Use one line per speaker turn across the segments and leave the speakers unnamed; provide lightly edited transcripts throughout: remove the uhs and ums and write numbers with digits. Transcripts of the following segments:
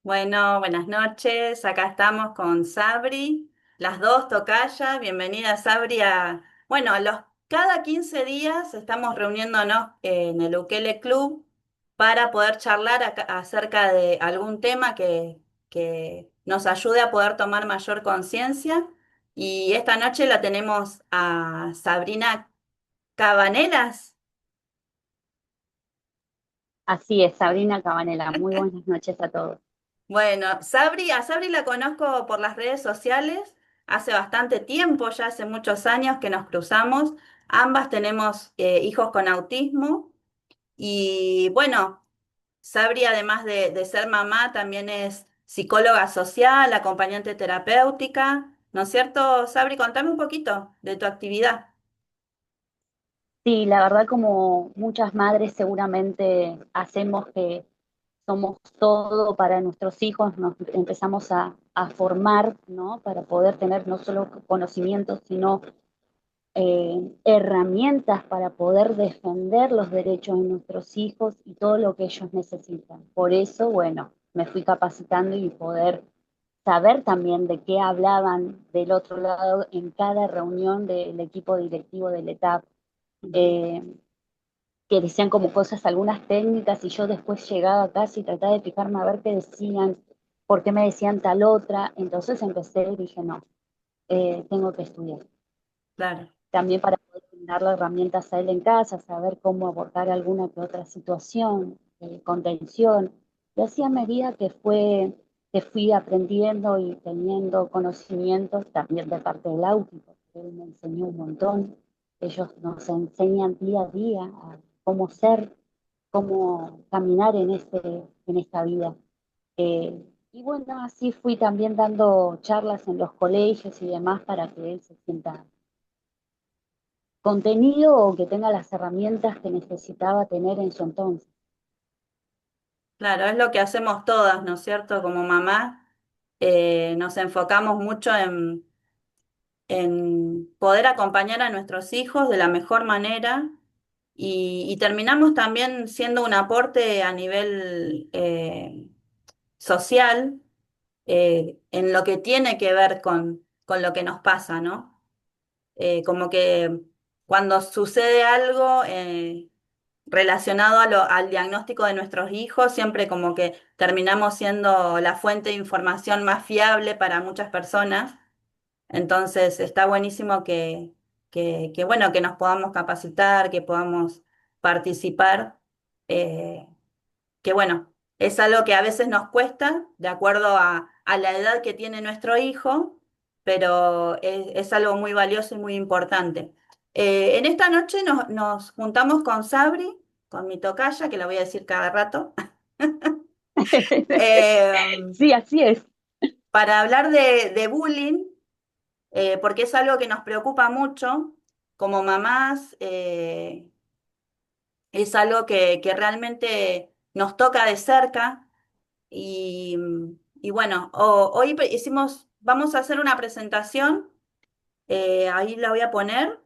Bueno, buenas noches. Acá estamos con Sabri, las dos tocayas. Bienvenida Sabri bueno, cada 15 días estamos reuniéndonos en el Ukele Club para poder charlar acerca de algún tema que nos ayude a poder tomar mayor conciencia. Y esta noche la tenemos a Sabrina Cabanelas.
Así es, Sabrina Cabanela. Muy buenas noches a todos.
Bueno, a Sabri la conozco por las redes sociales hace bastante tiempo, ya hace muchos años que nos cruzamos. Ambas tenemos hijos con autismo y bueno, Sabri además de ser mamá también es psicóloga social, acompañante terapéutica, ¿no es cierto, Sabri? Contame un poquito de tu actividad.
Sí, la verdad como muchas madres seguramente hacemos que somos todo para nuestros hijos, nos empezamos a formar, ¿no? Para poder tener no solo conocimientos, sino herramientas para poder defender los derechos de nuestros hijos y todo lo que ellos necesitan. Por eso, bueno, me fui capacitando y poder saber también de qué hablaban del otro lado en cada reunión del equipo directivo del ETAP, eh, que decían como cosas, algunas técnicas, y yo después llegaba a casa y trataba de fijarme a ver qué decían, por qué me decían tal otra. Entonces empecé y dije, no, tengo que estudiar.
Claro.
También para poder darle herramientas a él en casa, saber cómo abordar alguna que otra situación, contención. Y así a medida que fui aprendiendo y teniendo conocimientos también de parte del Áutico, que él me enseñó un montón. Ellos nos enseñan día a día a cómo ser, cómo caminar en esta vida. Y bueno, así fui también dando charlas en los colegios y demás para que él se sienta contenido o que tenga las herramientas que necesitaba tener en su entonces.
Claro, es lo que hacemos todas, ¿no es cierto? Como mamá, nos enfocamos mucho en poder acompañar a nuestros hijos de la mejor manera y terminamos también siendo un aporte a nivel social en lo que tiene que ver con lo que nos pasa, ¿no? Como que cuando sucede algo relacionado al diagnóstico de nuestros hijos, siempre como que terminamos siendo la fuente de información más fiable para muchas personas. Entonces está buenísimo que, bueno, que nos podamos capacitar, que podamos participar, eh, que bueno, es algo que a veces nos cuesta de acuerdo a la edad que tiene nuestro hijo, pero es algo muy valioso y muy importante. En esta noche nos juntamos con Sabri, con mi tocaya, que la voy a decir cada rato, eh,
Sí, así es.
para hablar de bullying porque es algo que nos preocupa mucho como mamás, es algo que realmente nos toca de cerca y, y bueno, hoy vamos a hacer una presentación, ahí la voy a poner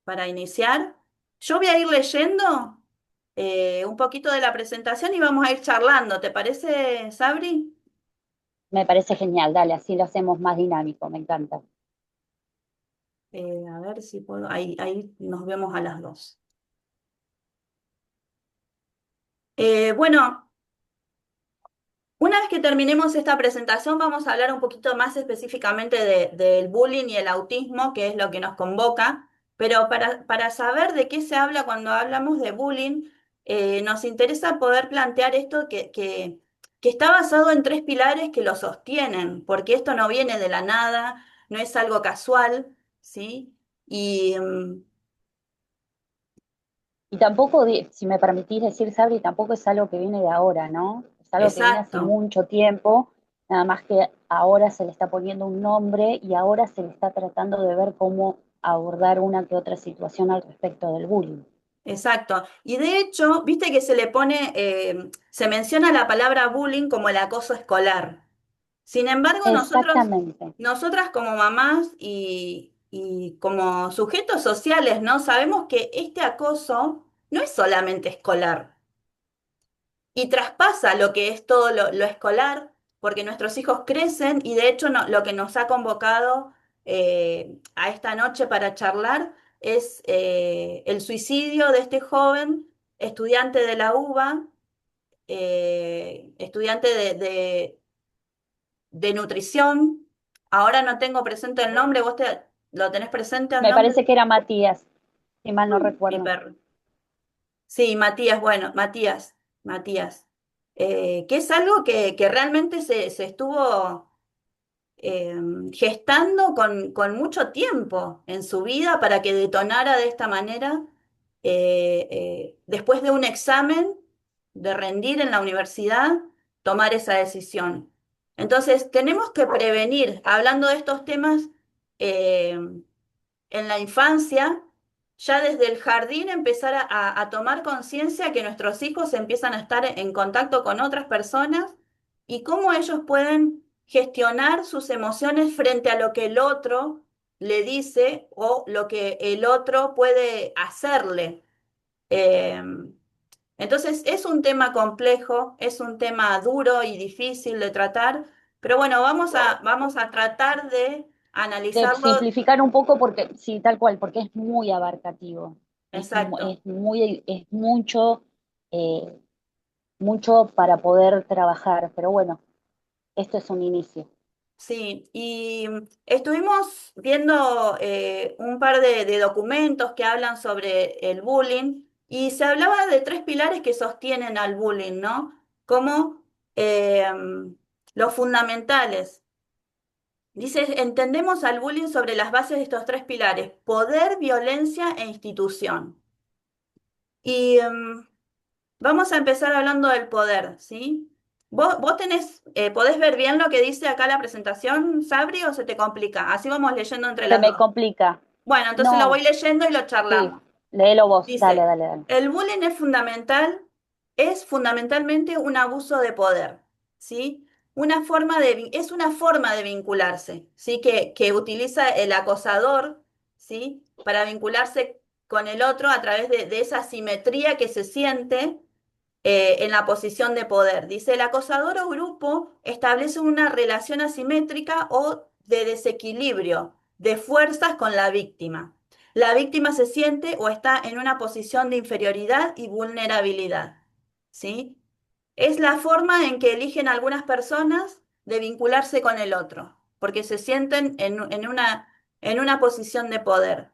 para iniciar. Yo voy a ir leyendo un poquito de la presentación y vamos a ir charlando, ¿te parece, Sabri?
Me parece genial, dale, así lo hacemos más dinámico, me encanta.
A ver si puedo, ahí nos vemos a las dos. Bueno. Una vez que terminemos esta presentación, vamos a hablar un poquito más específicamente del bullying y el autismo, que es lo que nos convoca, pero para saber de qué se habla cuando hablamos de bullying, nos interesa poder plantear esto que está basado en tres pilares que lo sostienen, porque esto no viene de la nada, no es algo casual, ¿sí? Y
Y tampoco, si me permitís decir, Sabri, tampoco es algo que viene de ahora, ¿no? Es algo que viene hace
exacto.
mucho tiempo, nada más que ahora se le está poniendo un nombre y ahora se le está tratando de ver cómo abordar una que otra situación al respecto del bullying.
Exacto. Y de hecho, viste que se menciona la palabra bullying como el acoso escolar. Sin embargo,
Exactamente.
nosotras como mamás y como sujetos sociales, ¿no? Sabemos que este acoso no es solamente escolar y traspasa lo que es todo lo escolar. porque nuestros hijos crecen y de hecho lo que nos ha convocado a esta noche para charlar es el suicidio de este joven estudiante de la UBA, estudiante de nutrición. Ahora no tengo presente el nombre, lo tenés presente el
Me
nombre.
parece que era Matías, si mal no
Mi
recuerdo.
perro. Sí, Matías, bueno, Matías, que es algo que realmente se estuvo eh, gestando con mucho tiempo en su vida para que detonara de esta manera, después de un examen, de rendir en la universidad, tomar esa decisión. Entonces, tenemos que prevenir, hablando de estos temas, eh, en la infancia, ya desde el jardín empezar a tomar conciencia que nuestros hijos empiezan a estar en contacto con otras personas y cómo ellos pueden gestionar sus emociones frente a lo que el otro le dice o lo que el otro puede hacerle. Eh, entonces es un tema complejo, es un tema duro y difícil de tratar, pero bueno, vamos a tratar de
De
analizarlo.
simplificar un poco porque, sí, tal cual, porque es muy abarcativo.
Exacto.
Es mucho, eh, mucho para poder trabajar, pero bueno, esto es un inicio.
Sí, y estuvimos viendo un par de documentos que hablan sobre el bullying y se hablaba de tres pilares que sostienen al bullying, ¿no? Como eh, los fundamentales. Dice, entendemos al bullying sobre las bases de estos tres pilares, poder, violencia e institución. Y vamos a empezar hablando del poder, ¿sí? ¿Vos podés ver bien lo que dice acá la presentación, Sabri, o se te complica? Así vamos leyendo entre
Se
las
me
dos.
complica.
Bueno, entonces lo
No,
voy leyendo y lo
sí,
charlamos.
léelo vos, dale,
Dice,
dale, dale.
el bullying es fundamentalmente un abuso de poder, ¿sí? Es una forma de vincularse, ¿sí? Que utiliza el acosador, ¿sí? Para vincularse con el otro a través de esa simetría que se siente en la posición de poder. Dice, el acosador o grupo establece una relación asimétrica o de desequilibrio de fuerzas con la víctima. La víctima se siente o está en una posición de inferioridad y vulnerabilidad. ¿Sí? Es la forma en que eligen algunas personas de vincularse con el otro, porque se sienten en una posición de poder.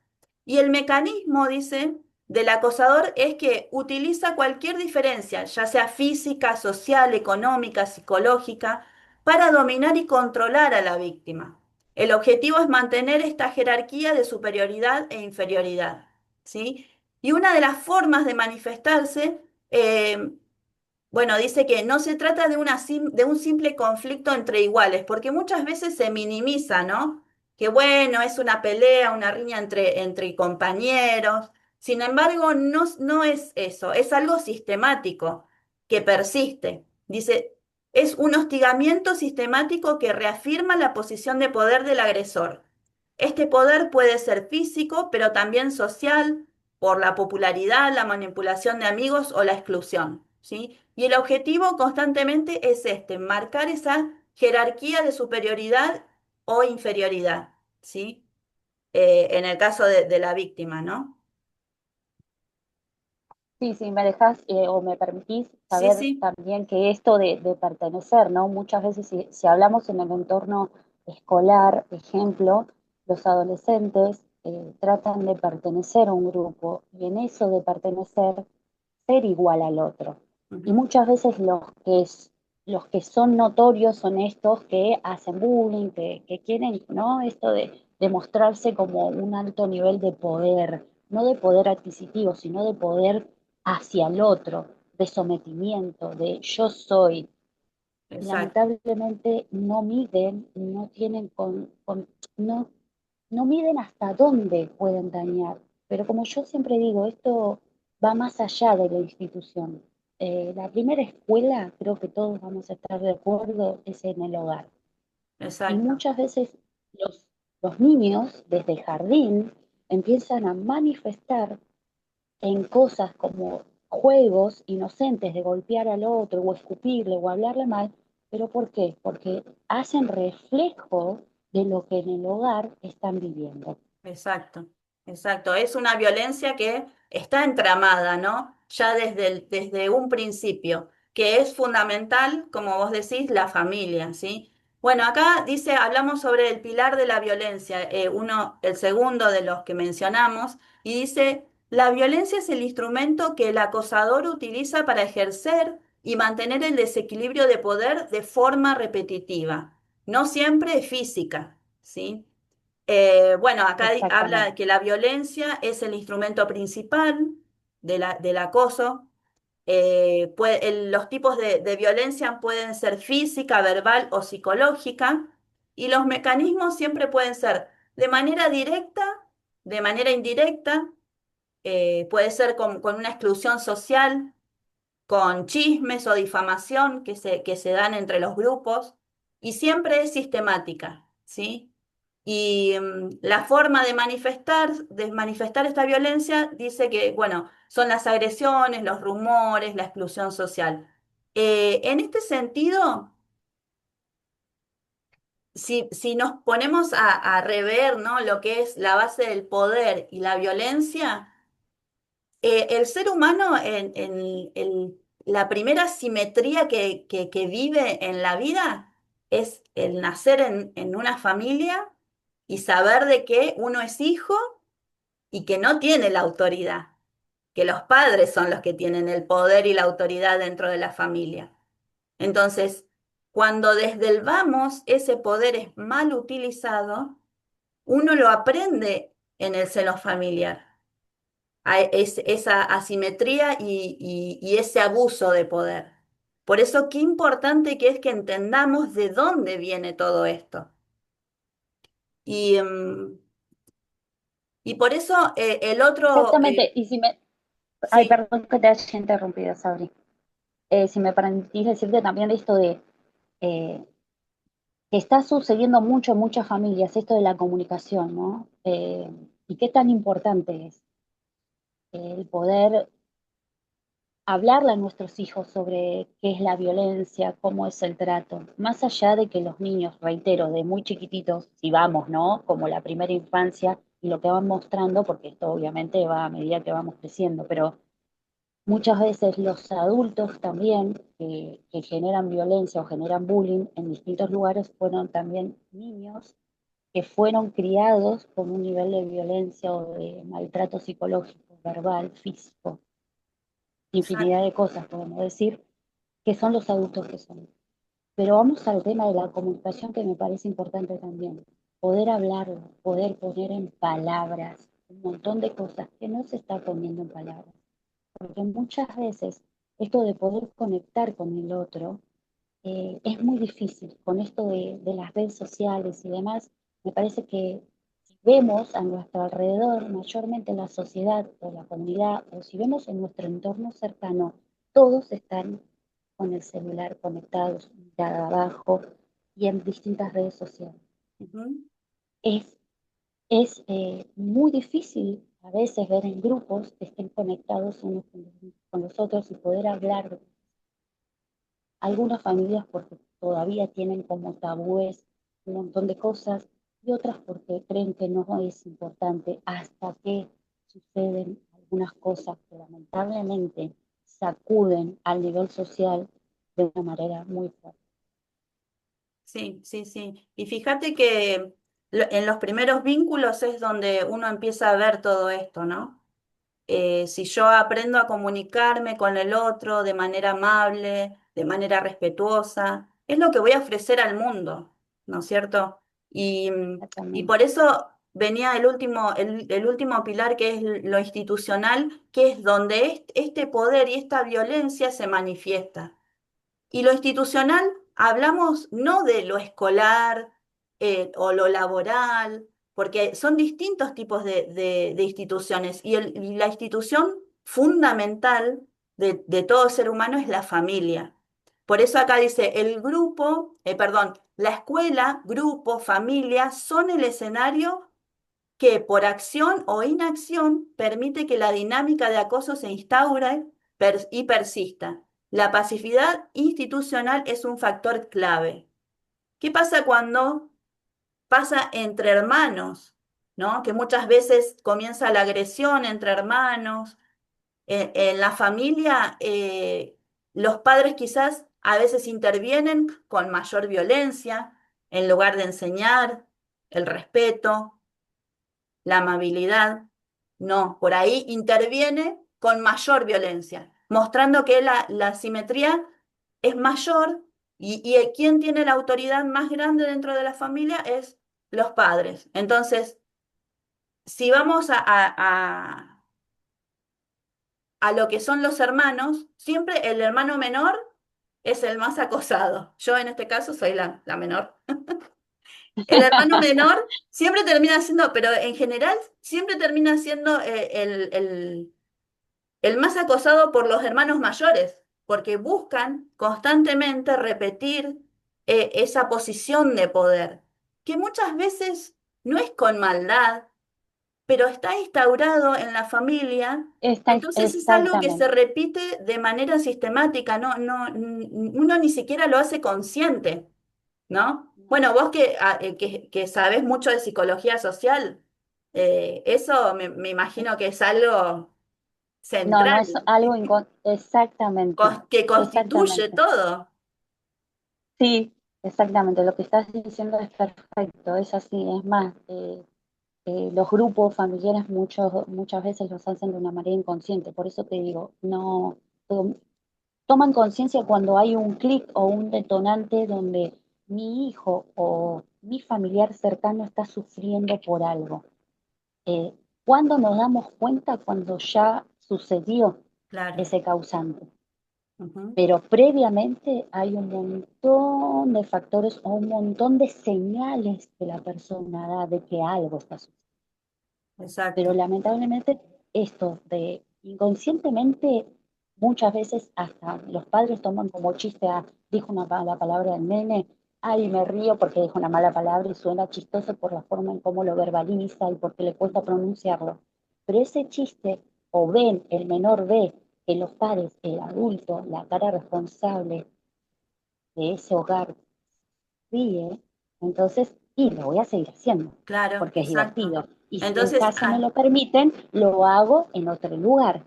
Y el mecanismo, dice, del acosador es que utiliza cualquier diferencia, ya sea física, social, económica, psicológica, para dominar y controlar a la víctima. El objetivo es mantener esta jerarquía de superioridad e inferioridad, ¿sí? Y una de las formas de manifestarse bueno, dice que no se trata de un simple conflicto entre iguales, porque muchas veces se minimiza, ¿no? Que bueno, es una pelea, una riña entre compañeros. Sin embargo, no es eso, es algo sistemático que persiste. Dice, es un hostigamiento sistemático que reafirma la posición de poder del agresor. Este poder puede ser físico, pero también social, por la popularidad, la manipulación de amigos o la exclusión, ¿sí? Y el objetivo constantemente es este, marcar esa jerarquía de superioridad o inferioridad, ¿sí? En el caso de la víctima, ¿no?
Sí, sí, me dejas o me permitís
Sí,
saber
sí.
también que esto de pertenecer, ¿no? Muchas veces si hablamos en el entorno escolar, ejemplo, los adolescentes tratan de pertenecer a un grupo y en eso de pertenecer, ser igual al otro. Y
Ujú.
muchas veces los que son notorios son estos que hacen bullying, que quieren, ¿no? Esto de mostrarse como un alto nivel de poder, no de poder adquisitivo, sino de poder hacia el otro, de sometimiento, de yo soy.
Exacto,
Lamentablemente no miden, no tienen no, no miden hasta dónde pueden dañar. Pero como yo siempre digo, esto va más allá de la institución. La primera escuela, creo que todos vamos a estar de acuerdo, es en el hogar. Y
exacto,
muchas veces los niños, desde el jardín, empiezan a manifestar en cosas como juegos inocentes de golpear al otro o escupirle o hablarle mal, ¿Pero por qué? Porque hacen reflejo de lo que en el hogar están viviendo.
Exacto, exacto. Es una violencia que está entramada, ¿no? Ya desde un principio, que es fundamental, como vos decís, la familia, ¿sí? Bueno, acá dice, hablamos sobre el pilar de la violencia, el segundo de los que mencionamos, y dice, la violencia es el instrumento que el acosador utiliza para ejercer y mantener el desequilibrio de poder de forma repetitiva, no siempre física, ¿sí? Bueno, acá habla
Exactamente.
que la violencia es el instrumento principal del acoso. Los tipos de violencia pueden ser física, verbal o psicológica, y los mecanismos siempre pueden ser de manera directa, de manera indirecta, puede ser con una exclusión social, con chismes o difamación que se dan entre los grupos, y siempre es sistemática, ¿sí? Y la forma de manifestar esta violencia dice que, bueno, son las agresiones, los rumores, la exclusión social. En este sentido, si nos ponemos a rever, ¿no?, lo que es la base del poder y la violencia, el ser humano la primera simetría que vive en la vida es el nacer en una familia y saber de que uno es hijo y que no tiene la autoridad, que los padres son los que tienen el poder y la autoridad dentro de la familia. Entonces, cuando desde el vamos ese poder es mal utilizado, uno lo aprende en el seno familiar, esa asimetría y ese abuso de poder. Por eso, qué importante que es que entendamos de dónde viene todo esto. Y, y por eso el otro,
Exactamente. Y si me... Ay,
sí,
perdón que te haya interrumpido, Sabri. Si me permitís decirte también esto de eh, que está sucediendo mucho en muchas familias, esto de la comunicación, ¿no? Y qué tan importante es el poder hablarle a nuestros hijos sobre qué es la violencia, cómo es el trato, más allá de que los niños, reitero, de muy chiquititos, si vamos, ¿no? Como la primera infancia y lo que van mostrando, porque esto obviamente va a medida que vamos creciendo, pero muchas veces los adultos también que generan violencia o generan bullying en distintos lugares fueron también niños que fueron criados con un nivel de violencia o de maltrato psicológico, verbal, físico, infinidad
exacto.
de cosas, podemos decir, que son los adultos que son. Pero vamos al tema de la comunicación que me parece importante también. Poder hablarlo, poder poner en palabras un montón de cosas que no se está poniendo en palabras. Porque muchas veces esto de poder conectar con el otro es muy difícil. Con esto de las redes sociales y demás, me parece que si vemos a nuestro alrededor, mayormente la sociedad o la comunidad, o si vemos en nuestro entorno cercano, todos están con el celular conectados, mirada abajo y en distintas redes sociales.
Ujú.
Es, es muy difícil a veces ver en grupos que estén conectados unos con los otros y poder hablar de algunas familias porque todavía tienen como tabúes un montón de cosas y otras porque creen que no es importante hasta que suceden algunas cosas que lamentablemente sacuden al nivel social de una manera muy fuerte.
Sí, sí, sí. Y fíjate que en los primeros vínculos es donde uno empieza a ver todo esto, ¿no? Si yo aprendo a comunicarme con el otro de manera amable, de manera respetuosa, es lo que voy a ofrecer al mundo, ¿no es cierto? Y
Exactamente.
por eso venía el último pilar, que es lo institucional, que es donde este poder y esta violencia se manifiesta. Y lo institucional, hablamos no de lo escolar o lo laboral, porque son distintos tipos de instituciones. Y la institución fundamental de todo ser humano es la familia. Por eso acá dice, la escuela, grupo, familia son el escenario que por acción o inacción permite que la dinámica de acoso se instaure y persista. la pasividad institucional es un factor clave. ¿Qué pasa cuando pasa entre hermanos? ¿No? Que muchas veces comienza la agresión entre hermanos. En la familia, los padres quizás a veces intervienen con mayor violencia en lugar de enseñar el respeto, la amabilidad. No, por ahí interviene con mayor violencia, mostrando que la simetría es mayor y quien tiene la autoridad más grande dentro de la familia es los padres. Entonces, si vamos a lo que son los hermanos, siempre el hermano menor es el más acosado. Yo en este caso soy la menor. El hermano menor siempre termina siendo, pero en general siempre termina siendo el más acosado por los hermanos mayores, porque buscan constantemente repetir esa posición de poder, que muchas veces no es con maldad, pero está instaurado en la familia, entonces es algo que se
Exactamente.
repite de manera sistemática, uno ni siquiera lo hace consciente, ¿no?
No,
Bueno, vos que sabés mucho de psicología social, eso me imagino que es algo
no, no
central,
es algo exactamente,
que constituye
exactamente.
todo.
Sí, exactamente. Lo que estás diciendo es perfecto, es así. Es más, los grupos familiares muchas veces los hacen de una manera inconsciente. Por eso te digo, no toman conciencia cuando hay un clic o un detonante donde mi hijo o mi familiar cercano está sufriendo por algo. Eh, ¿Cuándo nos damos cuenta? Cuando ya sucedió
Claro.
ese causante.
Ujú.
Pero previamente hay un montón de factores o un montón de señales que la persona da de que algo está sucediendo. Pero
Exacto.
lamentablemente esto de inconscientemente muchas veces hasta los padres toman como chiste a dijo una mala palabra del nene, ay me río porque dijo una mala palabra y suena chistoso por la forma en cómo lo verbaliza y porque le cuesta pronunciarlo. Pero ese chiste o ven, el menor ve que los padres, el adulto, la cara responsable de ese hogar ríe, entonces, y lo voy a seguir haciendo,
Claro,
porque es
exacto.
divertido. Y si en
Entonces,
casa me lo permiten, lo hago en otro lugar,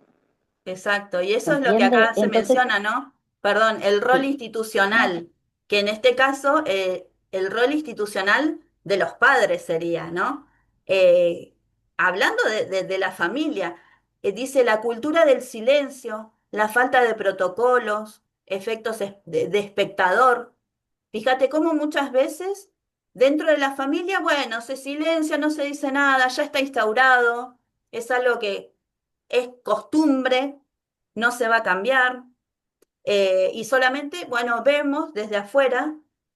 exacto, y
¿se
eso es lo que
entiende?
acá se
Entonces,
menciona, ¿no? Perdón, el rol
sí, no,
institucional, que en este caso el rol institucional de los padres sería, ¿no? Eh, hablando de la familia, dice la cultura del silencio, la falta de protocolos, efectos de espectador. Fíjate cómo muchas veces dentro de la familia, bueno, se silencia, no se dice nada, ya está instaurado, es algo que es costumbre, no se va a cambiar, y solamente, bueno, vemos desde afuera,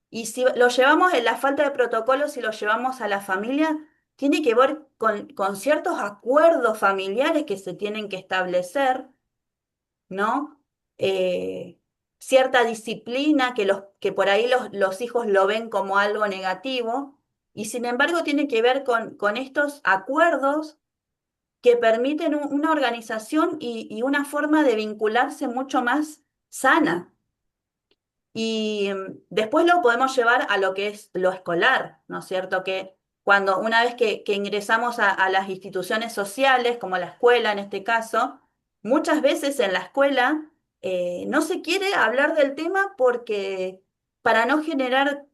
y si lo llevamos en la falta de protocolos, si lo llevamos a la familia, tiene que ver con ciertos acuerdos familiares que se tienen que establecer, ¿no? Eh, cierta disciplina que por ahí los hijos lo ven como algo negativo, y sin embargo tiene que ver con estos acuerdos que permiten una organización y una forma de vincularse mucho más sana. Y después lo podemos llevar a lo que es lo escolar, ¿no es cierto? Que cuando una vez que ingresamos a las instituciones sociales, como la escuela en este caso, muchas veces en la escuela no se quiere hablar del tema porque para no generar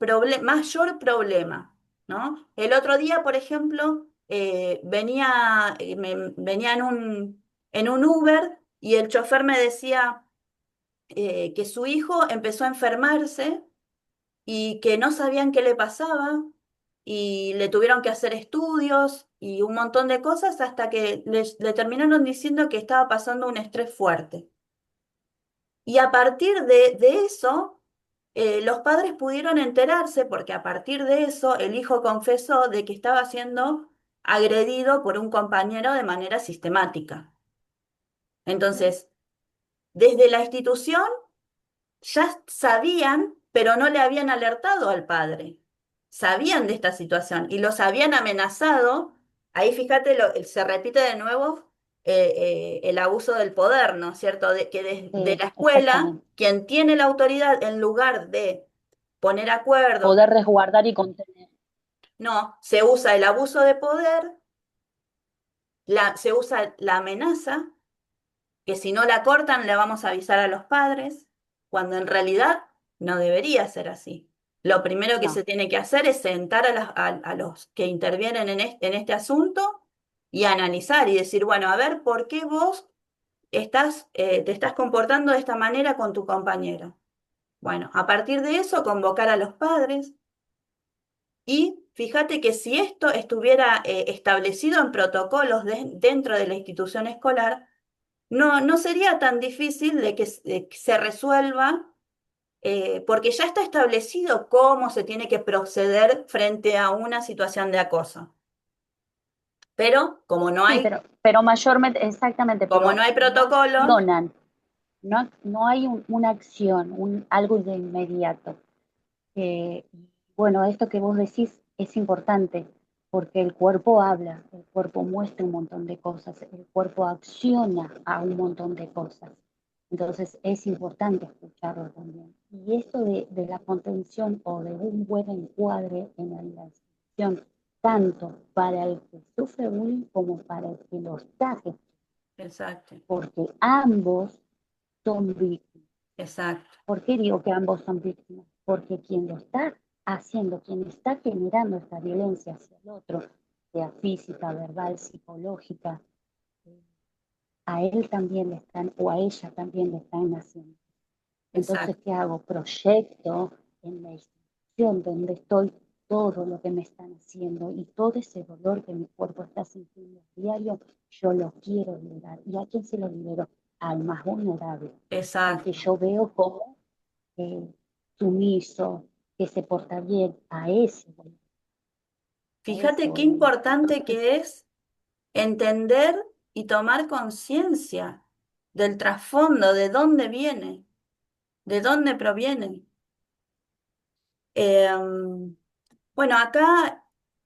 mayor problema, ¿no? El otro día, por ejemplo, venía en un Uber y el chofer me decía que su hijo empezó a enfermarse y que no sabían qué le pasaba y le tuvieron que hacer estudios y un montón de cosas hasta que le terminaron diciendo que estaba pasando un estrés fuerte. Y a partir de eso, los padres pudieron enterarse porque a partir de eso el hijo confesó de que estaba siendo agredido por un compañero de manera sistemática. Entonces, desde la institución ya sabían, pero no le habían alertado al padre. Sabían de esta situación y los habían amenazado. Ahí fíjate, se repite de nuevo el abuso del poder, ¿no es cierto? Que desde
Sí,
la escuela,
exactamente.
quien tiene la autoridad, en lugar de poner acuerdos,
Poder resguardar y contener.
no, se usa el abuso de poder, se usa la amenaza, que si no la cortan le vamos a avisar a los padres, cuando en realidad no debería ser así. Lo primero que se
No.
tiene que hacer es sentar a los que intervienen en este asunto y analizar y decir, bueno, a ver, ¿por qué vos te estás comportando de esta manera con tu compañero? Bueno, a partir de eso, convocar a los padres y fíjate que si esto estuviera establecido en protocolos dentro de la institución escolar, no sería tan difícil de que se resuelva, porque ya está establecido cómo se tiene que proceder frente a una situación de acoso. Pero
Sí, pero mayormente, exactamente,
como no
pero
hay
no
protocolo,
accionan, no hay una acción, algo de inmediato. Eh, bueno, esto que vos decís es importante porque el cuerpo habla, el cuerpo muestra un montón de cosas, el cuerpo acciona a un montón de cosas. Entonces es importante escucharlo también. Y esto de la contención o de un buen encuadre en la institución, tanto para el que sufre bullying como para el que lo está,
exacto,
porque ambos son víctimas.
exacto,
¿Por qué digo que ambos son víctimas? Porque quien lo está haciendo, quien está generando esta violencia hacia el otro, sea física, verbal, psicológica, a él también le están, o a ella también le están haciendo. Entonces,
exacto,
¿qué hago? Proyecto en la institución donde estoy todo lo que me están haciendo y todo ese dolor que mi cuerpo está sintiendo a diario, yo lo quiero liberar. ¿Y a quién se lo libero? Al más vulnerable, al que
exacto.
yo veo como sumiso, que se porta bien, a ese
Fíjate qué
voy a ir.
importante
Entonces,
que es entender y tomar conciencia del trasfondo, de dónde viene, de dónde proviene. Bueno, acá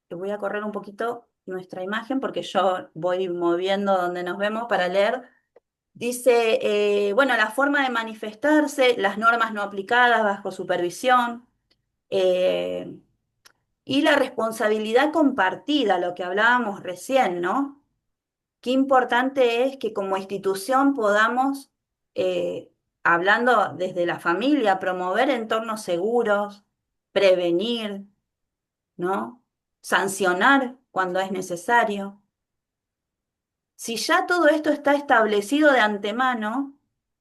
te voy a correr un poquito nuestra imagen porque yo voy moviendo donde nos vemos para leer. Dice, bueno, la forma de manifestarse, las normas no aplicadas bajo supervisión eh, y la responsabilidad compartida, lo que hablábamos recién, ¿no? Qué importante es que como institución podamos, hablando desde la familia, promover entornos seguros, prevenir, ¿no? Sancionar cuando es necesario. Si ya todo esto está establecido de antemano,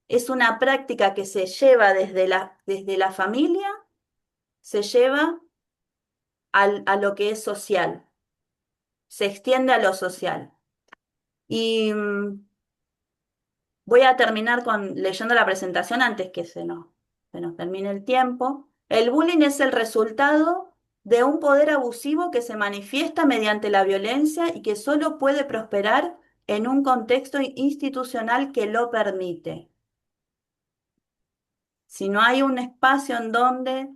es una práctica que se lleva desde la familia, se lleva a lo que es social, se extiende a lo social. Y voy a terminar leyendo la presentación antes que se nos termine el tiempo. El bullying es el resultado de un poder abusivo que se manifiesta mediante la violencia y que solo puede prosperar en un contexto institucional que lo permite. Si no hay un espacio en donde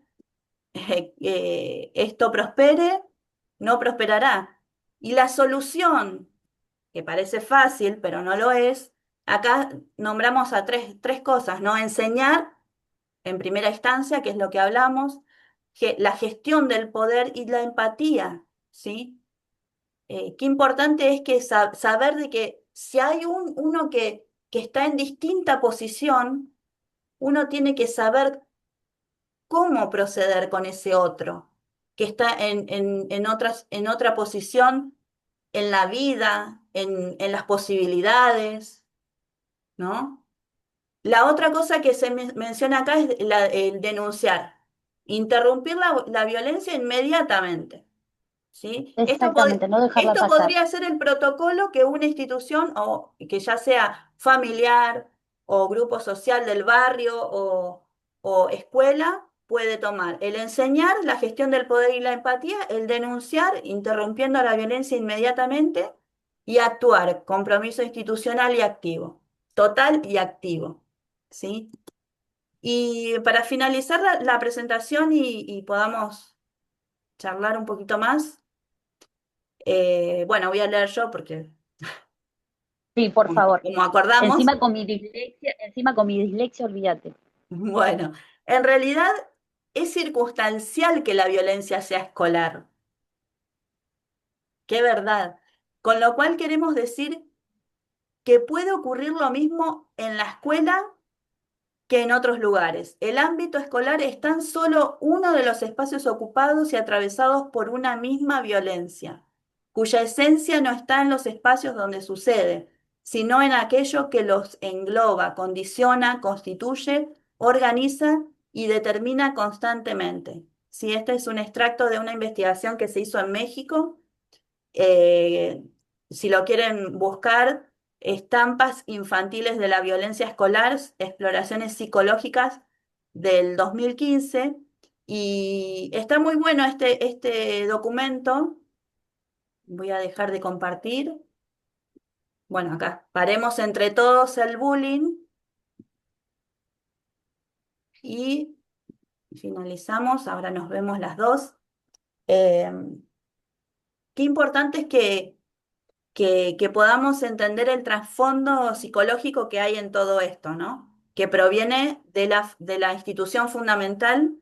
esto prospere, no prosperará. Y la solución, que parece fácil, pero no lo es, acá nombramos a tres cosas, ¿no? Enseñar en primera instancia, que es lo que hablamos, la gestión del poder y la empatía, ¿sí? Qué importante es que saber de que si hay uno que está en distinta posición, uno tiene que saber cómo proceder con ese otro, que está en otra posición en la vida, en las posibilidades, ¿no? La otra cosa que se menciona acá es el denunciar, interrumpir la violencia inmediatamente. ¿Sí?
exactamente, no dejarla
Esto
pasar.
podría ser el protocolo que una institución, o que ya sea familiar o grupo social del barrio o escuela, puede tomar. El enseñar, la gestión del poder y la empatía, el denunciar, interrumpiendo la violencia inmediatamente, y actuar, compromiso institucional y activo, total y activo. ¿Sí? Y para finalizar la presentación y podamos charlar un poquito más. Bueno, voy a leer yo porque
Sí, por favor.
como acordamos.
Encima con mi dislexia, olvídate.
Bueno, en realidad es circunstancial que la violencia sea escolar, qué verdad. Con lo cual queremos decir que puede ocurrir lo mismo en la escuela que en otros lugares. El ámbito escolar es tan solo uno de los espacios ocupados y atravesados por una misma violencia, cuya esencia no está en los espacios donde sucede, sino en aquello que los engloba, condiciona, constituye, organiza y determina constantemente. Si este es un extracto de una investigación que se hizo en México, eh, si lo quieren buscar, estampas infantiles de la violencia escolar, exploraciones psicológicas del 2015. Y está muy bueno este documento. Voy a dejar de compartir. Bueno, acá, paremos entre todos el bullying y finalizamos. Ahora nos vemos las dos. Eh, qué importante es que podamos entender el trasfondo psicológico que hay en todo esto, ¿no? Que proviene de la institución fundamental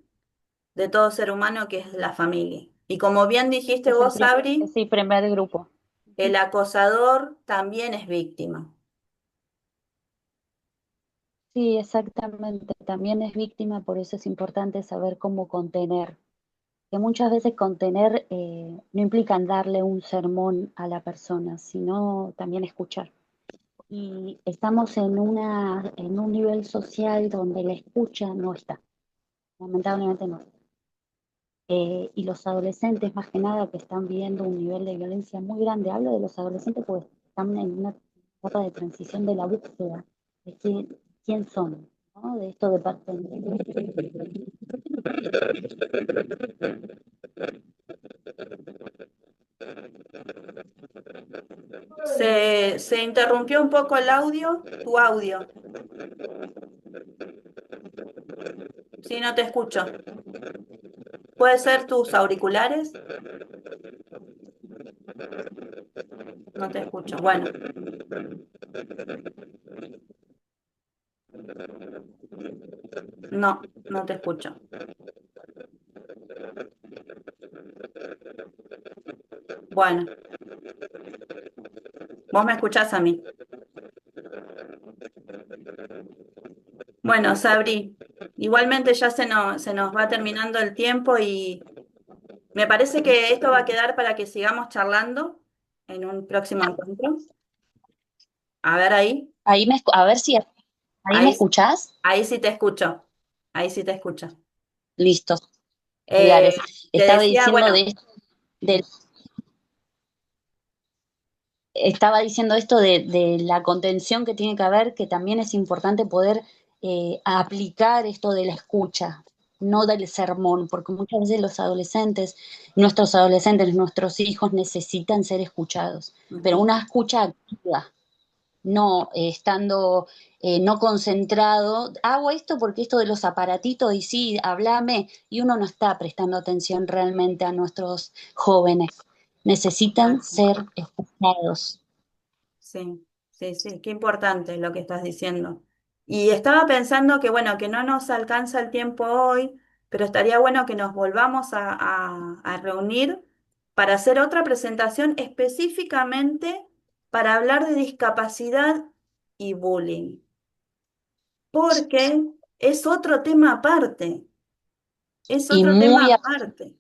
de todo ser humano, que es la familia. Y como bien dijiste
Es el
vos,
primer,
Abri,
es el primer grupo.
el acosador también es víctima.
Sí, exactamente. También es víctima, por eso es importante saber cómo contener. Que muchas veces contener no implica en darle un sermón a la persona, sino también escuchar. Y estamos en un nivel social donde la escucha no está, lamentablemente no. Y los adolescentes, más que nada, que están viendo un nivel de violencia muy grande. Hablo de los adolescentes porque están en una etapa de transición de la búsqueda de quién son, ¿no? De esto de pertenecer.
Se interrumpió un poco el audio, tu audio. Sí, no te escucho. ¿Puede ser tus auriculares? No te escucho. Bueno, no, no te escucho. Bueno, vos me escuchás a mí. Bueno, Sabri, igualmente ya se nos va terminando el tiempo y me parece que esto va a quedar para que sigamos charlando en un próximo encuentro. A ver ahí,
A ver si ahí me
ahí,
escuchás.
ahí sí te escucho, ahí sí te escucho.
Listo.
Eh, Te
Estaba
decía,
diciendo
bueno,
de- estaba diciendo esto de la contención que tiene que haber, que también es importante poder aplicar esto de la escucha, no del sermón, porque muchas veces nuestros adolescentes, nuestros hijos necesitan ser escuchados, pero
ujú,
una escucha activa, no estando no concentrado, hago esto porque esto de los aparatitos y sí, háblame, y uno no está prestando atención realmente a nuestros jóvenes. Necesitan
exacto.
ser escuchados.
Sí, sí, sí, qué importante lo que estás diciendo. Y estaba pensando que, bueno, que no nos alcanza el tiempo hoy, pero estaría bueno que nos volvamos a reunir para hacer otra presentación específicamente para hablar de discapacidad y bullying, porque es otro tema aparte, es
Y
otro tema aparte.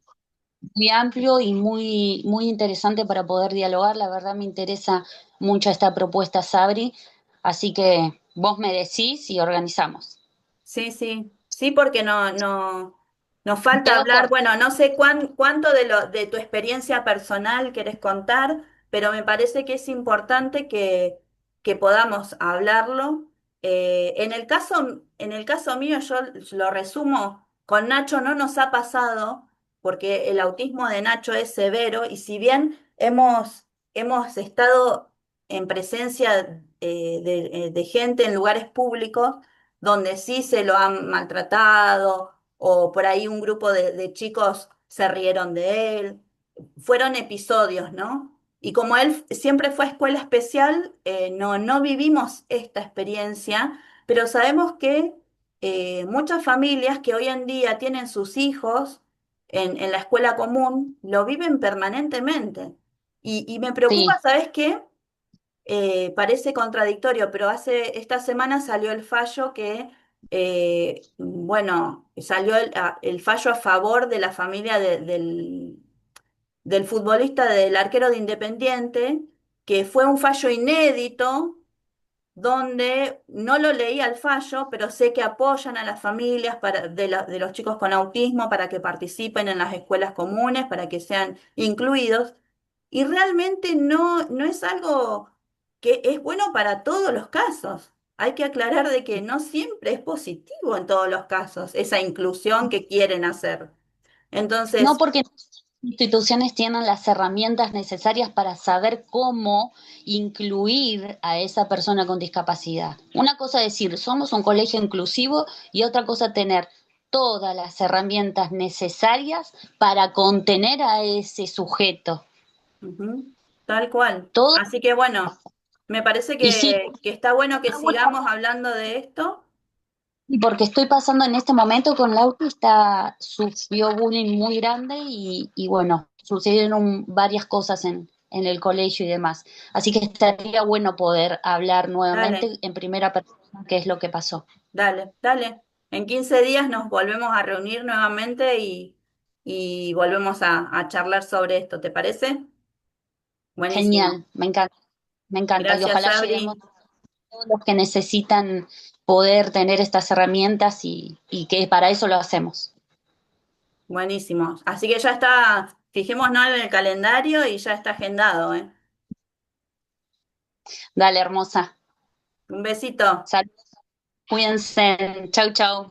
muy amplio y muy interesante para poder dialogar. La verdad me interesa mucho esta propuesta, Sabri, así que vos me decís y organizamos.
Sí, sí, sí, porque nos falta
Quedo
hablar,
corto.
bueno, no sé cuánto de tu experiencia personal querés contar, pero me parece que es importante que podamos hablarlo. En el caso mío, yo lo resumo, con Nacho no nos ha pasado, porque el autismo de Nacho es severo, y si bien hemos estado en presencia de gente en lugares públicos, donde sí se lo han maltratado o por ahí un grupo de chicos se rieron de él. Fueron episodios, ¿no? Y como él siempre fue a escuela especial, no vivimos esta experiencia, pero sabemos que muchas familias que hoy en día tienen sus hijos en la escuela común lo viven permanentemente. Y me preocupa,
Sí,
¿sabes qué? Parece contradictorio, pero esta semana salió el fallo que, bueno, salió el fallo a favor de la familia del futbolista, del arquero de Independiente, que fue un fallo inédito, donde no lo leí al fallo, pero sé que apoyan a las familias de los chicos con autismo para que participen en las escuelas comunes, para que sean incluidos. Y realmente no es algo que es bueno para todos los casos. Hay que aclarar de que no siempre es positivo en todos los casos esa inclusión que quieren hacer.
no
Entonces,
porque instituciones tienen las herramientas necesarias para saber cómo incluir a esa persona con discapacidad. Una cosa es decir, somos un colegio inclusivo y otra cosa tener todas las herramientas necesarias para contener a ese sujeto.
ujú, tal cual.
Todo
Así que bueno, me parece
y sí,
que está bueno que sigamos hablando de esto.
y porque estoy pasando en este momento con Lauti, está, sufrió bullying muy grande y bueno, sucedieron varias cosas en el colegio y demás. Así que estaría bueno poder hablar
Dale,
nuevamente en primera persona qué es lo que pasó.
dale. En 15 días nos volvemos a reunir nuevamente y volvemos a charlar sobre esto, ¿te parece? Buenísimo.
Genial, me encanta. Y
Gracias,
ojalá lleguemos
Sabri.
a todos los que necesitan poder tener estas herramientas y que para eso lo hacemos.
Buenísimo. Así que ya está, fijémonos en el calendario y ya está agendado, ¿eh?
Dale, hermosa.
Un besito.
Saludos, cuídense. Chau, chau.